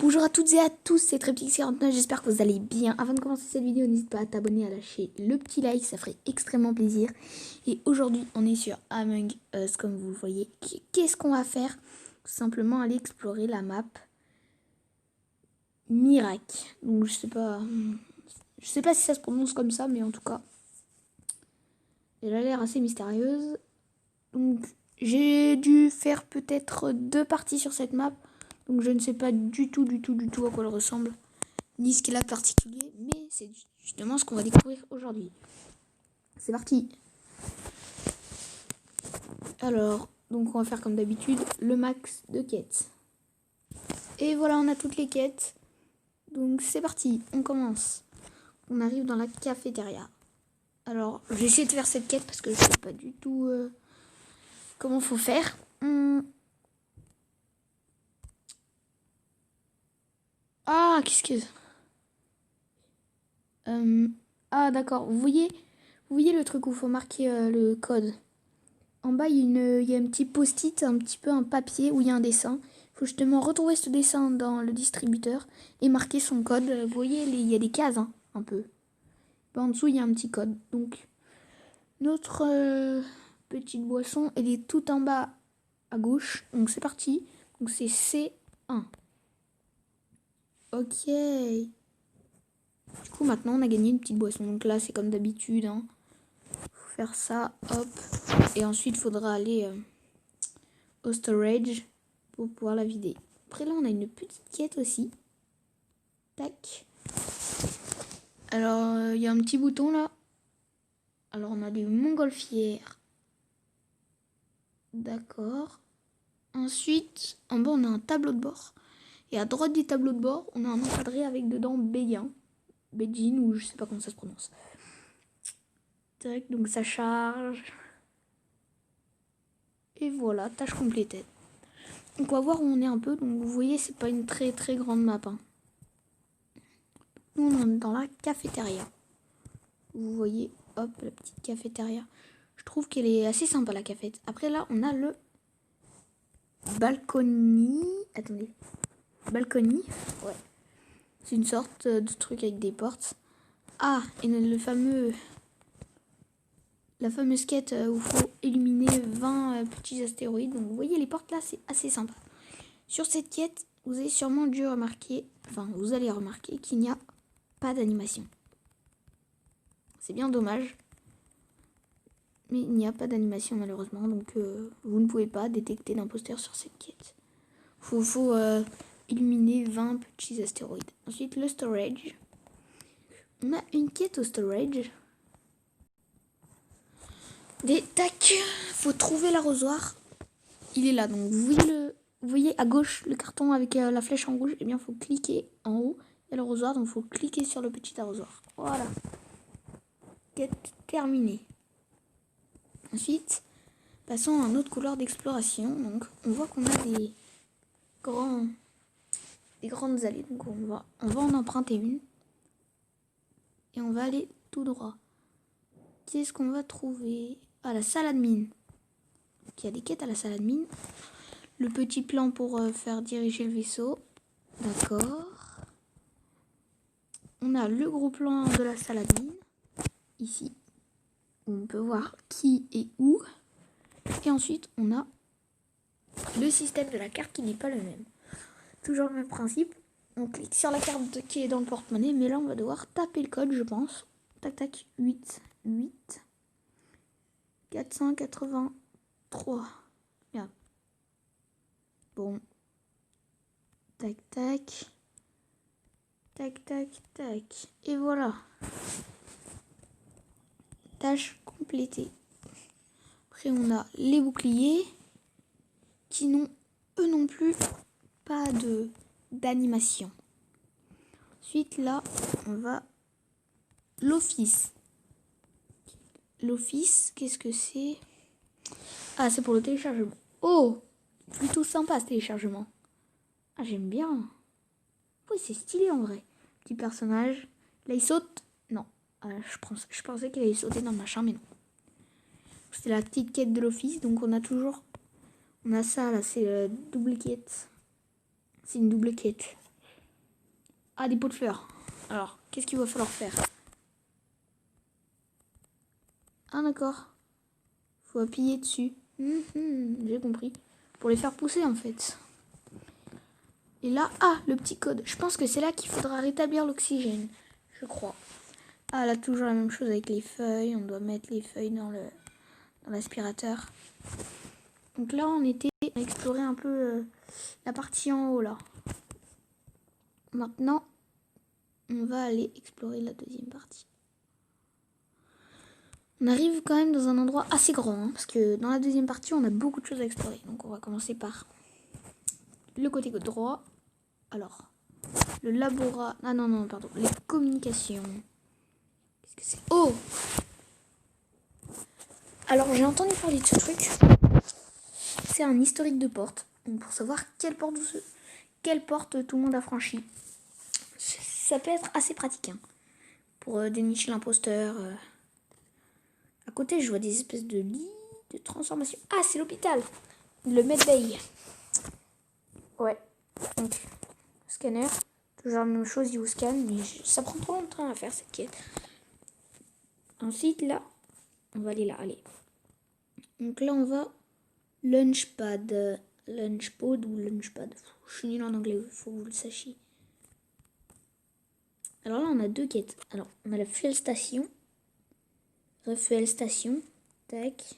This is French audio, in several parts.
Bonjour à toutes et à tous, c'est Triptix49, j'espère que vous allez bien. Avant de commencer cette vidéo, n'hésite pas à t'abonner, à lâcher le petit like, ça ferait extrêmement plaisir. Et aujourd'hui, on est sur Among Us, comme vous le voyez. Qu'est-ce qu'on va faire? Tout simplement aller explorer la map Mirac. Donc je sais pas si ça se prononce comme ça, mais en tout cas, elle a l'air assez mystérieuse. Donc j'ai dû faire peut-être 2 parties sur cette map. Donc je ne sais pas du tout à quoi elle ressemble, ni ce qu'elle a de particulier, mais c'est justement ce qu'on va découvrir aujourd'hui. C'est parti. Alors, donc on va faire comme d'habitude le max de quêtes. Et voilà, on a toutes les quêtes. Donc c'est parti, on commence. On arrive dans la cafétéria. Alors, je vais essayer de faire cette quête parce que je sais pas du tout comment faut faire. Ah, qu'est-ce que... Ah, d'accord. Vous voyez le truc où il faut marquer le code. En bas, il y a un petit post-it, un petit peu un papier où il y a un dessin. Il faut justement retrouver ce dessin dans le distributeur et marquer son code. Vous voyez, il y a des cases, hein, un peu. En dessous, il y a un petit code. Donc, notre petite boisson, elle est tout en bas à gauche. Donc, c'est parti. Donc, c'est C1. Ok. Du coup, maintenant, on a gagné une petite boisson. Donc là, c'est comme d'habitude. Hein. Faut faire ça, hop. Et ensuite, il faudra aller au storage pour pouvoir la vider. Après, là, on a une petite quête aussi. Tac. Alors, il y a un petit bouton là. Alors, on a des montgolfières. D'accord. Ensuite, en bas, on a un tableau de bord. Et à droite du tableau de bord, on a un encadré avec dedans Béguin. Beijing, ou je sais pas comment ça se prononce. Tac, donc ça charge. Et voilà, tâche complétée. Donc, on va voir où on est un peu. Donc, vous voyez, c'est pas une très grande map. Hein. Nous, on est dans la cafétéria. Vous voyez, hop, la petite cafétéria. Je trouve qu'elle est assez sympa, la cafette. Après, là, on a le balcony. Attendez. Balcony. Ouais. C'est une sorte de truc avec des portes. Ah, et la fameuse quête où il faut éliminer 20 petits astéroïdes. Donc, vous voyez, les portes là, c'est assez sympa. Sur cette quête, vous avez sûrement dû remarquer, vous allez remarquer qu'il n'y a pas d'animation. C'est bien dommage. Mais il n'y a pas d'animation malheureusement, donc vous ne pouvez pas détecter d'imposteur sur cette quête. Faut éliminer 20 petits astéroïdes. Ensuite, le storage. On a une quête au storage. Tac, faut trouver l'arrosoir. Il est là, donc vous voyez à gauche le carton avec la flèche en rouge. Et bien, il faut cliquer en haut. Il y a l'arrosoir, donc il faut cliquer sur le petit arrosoir. Voilà. Quête terminée. Ensuite, passons à un autre couloir d'exploration. Donc, on voit qu'on a des grandes allées. Donc, on va en emprunter une. Et on va aller tout droit. Qu'est-ce qu'on va trouver? Ah, la salle admin. Donc, il y a des quêtes à la salle admin. Le petit plan pour faire diriger le vaisseau. D'accord. On a le gros plan de la salle admin. Ici. On peut voir qui est où. Et ensuite, on a le système de la carte qui n'est pas le même. Toujours le même principe. On clique sur la carte qui est dans le porte-monnaie. Mais là, on va devoir taper le code, je pense. Tac, tac. 8 483. Bien. Bon. Tac, tac. Tac, tac, tac. Et voilà. Tâche complétée. Après, on a les boucliers qui n'ont, eux non plus, pas d'animation. Ensuite, là, on va... L'office. L'office, qu'est-ce que c'est? Ah, c'est pour le téléchargement. Oh, plutôt sympa ce téléchargement. Ah, j'aime bien. Oui, c'est stylé en vrai. Petit personnage. Là, il saute. Non. Je pensais qu'il allait sauter dans le machin, mais non. C'est la petite quête de l'office. Donc, on a ça, là. C'est double quête. C'est une double quête. Ah, des pots de fleurs. Alors, qu'est-ce qu'il va falloir faire? Ah, d'accord. Faut appuyer dessus. J'ai compris. Pour les faire pousser, en fait. Et là, le petit code. Je pense que c'est là qu'il faudra rétablir l'oxygène. Je crois. Ah, là, toujours la même chose avec les feuilles. On doit mettre les feuilles dans l'aspirateur. Donc là, on était à explorer un peu la partie en haut, là. Maintenant, on va aller explorer la deuxième partie. On arrive quand même dans un endroit assez grand, hein, parce que dans la deuxième partie, on a beaucoup de choses à explorer. Donc on va commencer par le côté droit. Alors, le laboratoire... Ah non, pardon. Les communications. Qu'est-ce que c'est? Oh! Alors, j'ai entendu parler de ce truc. C'est un historique de porte. Donc, pour savoir quelle porte tout le monde a franchi. Ça peut être assez pratique, hein, pour dénicher l'imposteur. À côté, je vois des espèces de lits de transformation. Ah, c'est l'hôpital. Le medbay. Ouais. Donc, scanner. Toujours la même chose, il vous scanne. Mais ça prend trop longtemps à faire cette quête. Ensuite, là, on va aller là. Allez. Donc là, on va lunchpad. Lunchpad ou lunchpad. Je suis nulle en anglais, il faut que vous le sachiez. Alors là, on a deux quêtes. Alors, on a la fuel station. Refuel station. Tac.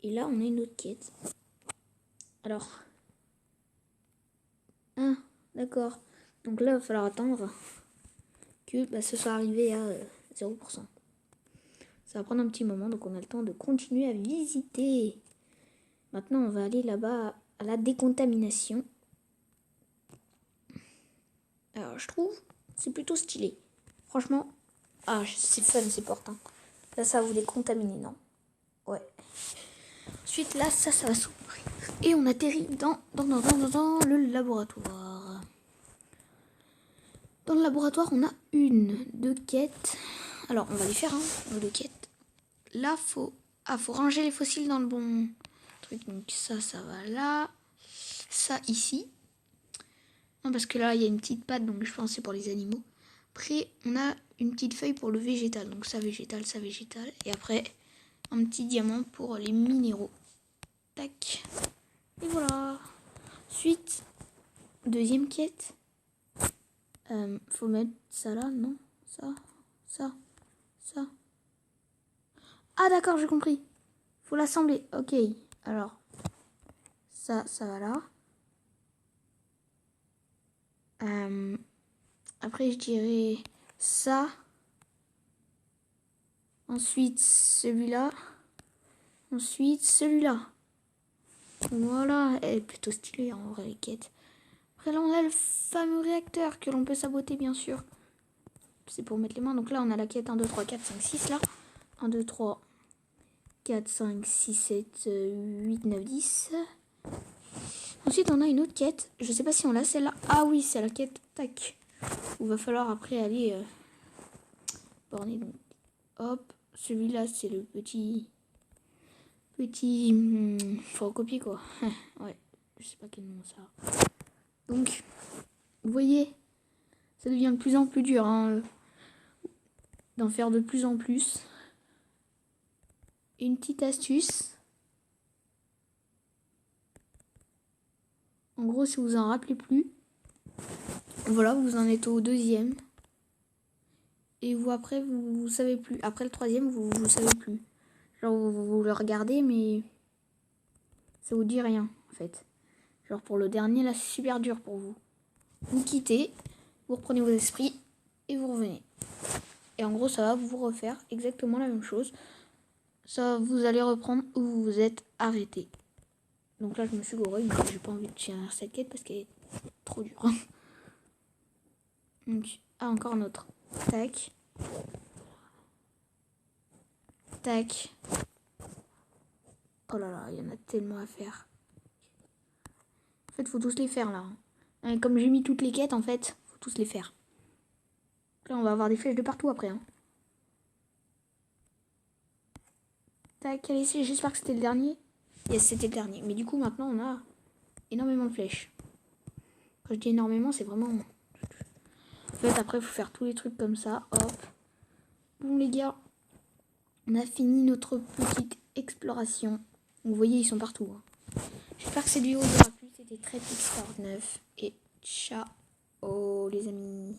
Et là, on a une autre quête. Alors. Ah, d'accord. Donc là, il va falloir attendre que ce soit arrivé à 0%. Ça va prendre un petit moment, donc on a le temps de continuer à visiter. Maintenant, on va aller là-bas à la décontamination. Alors, je trouve, c'est plutôt stylé. Franchement, c'est fun ces portes. Hein. Là, ça va vous décontaminer, non? Ouais. Ensuite, là, ça va s'ouvrir. Et on atterrit dans le laboratoire. Dans le laboratoire, on a deux quêtes. Alors, on va les faire, hein, deux quêtes. Là, faut ranger les fossiles dans le bon truc. Donc ça va là. Ça ici. Non, parce que là, il y a une petite patte, donc je pense que c'est pour les animaux. Après, on a une petite feuille pour le végétal. Donc ça végétal. Et après, un petit diamant pour les minéraux. Tac. Et voilà. Ensuite, deuxième quête. Faut mettre ça là, non? Ça. Ah d'accord, j'ai compris. Faut l'assembler. Ok. Alors, ça va là. Après, je dirais ça. Ensuite, celui-là. Ensuite, celui-là. Voilà. Elle est plutôt stylée en vrai, les quêtes. Après, là, on a le fameux réacteur que l'on peut saboter, bien sûr. C'est pour mettre les mains. Donc là, on a la quête 1, 2, 3, 4, 5, 6 là. 1, 2, 3, 4, 5, 6, 7, 8, 9, 10. Ensuite, on a une autre quête. Je sais pas si on l'a, celle-là. Ah oui, c'est la quête. Tac. Il va falloir après aller borner. Donc, hop. Celui-là, c'est le petit... faut copier, quoi. Ouais. Je sais pas quel nom ça a. Donc, vous voyez, ça devient de plus en plus dur, hein, d'en faire de plus en plus. Une petite astuce. En gros, si vous en rappelez plus, voilà, vous en êtes au deuxième. Et vous, après, vous savez plus. Après le troisième, vous savez plus. Genre, vous le regardez, mais ça vous dit rien, en fait. Genre, pour le dernier, là, c'est super dur pour vous. Vous quittez, vous reprenez vos esprits et vous revenez. Et en gros, ça va vous refaire exactement la même chose. Ça, vous allez reprendre où vous vous êtes arrêté. Donc là, je me suis gouré, mais j'ai pas envie de finir cette quête parce qu'elle est trop dure. Donc, encore un autre. Tac. Tac. Oh là là, il y en a tellement à faire. En fait, faut tous les faire là. Comme j'ai mis toutes les quêtes, en fait, faut tous les faire. Là, on va avoir des flèches de partout après. Hein. Tac, allez, j'espère que c'était le dernier. Yes, c'était le dernier. Mais du coup, maintenant, on a énormément de flèches. Quand je dis énormément, c'est vraiment... fait, après, il faut faire tous les trucs comme ça. Hop. Bon, les gars, on a fini notre petite exploration. Vous voyez, ils sont partout. Hein. J'espère que cette vidéo vous aura plu. C'était très Pixar 9. Et ciao, les amis.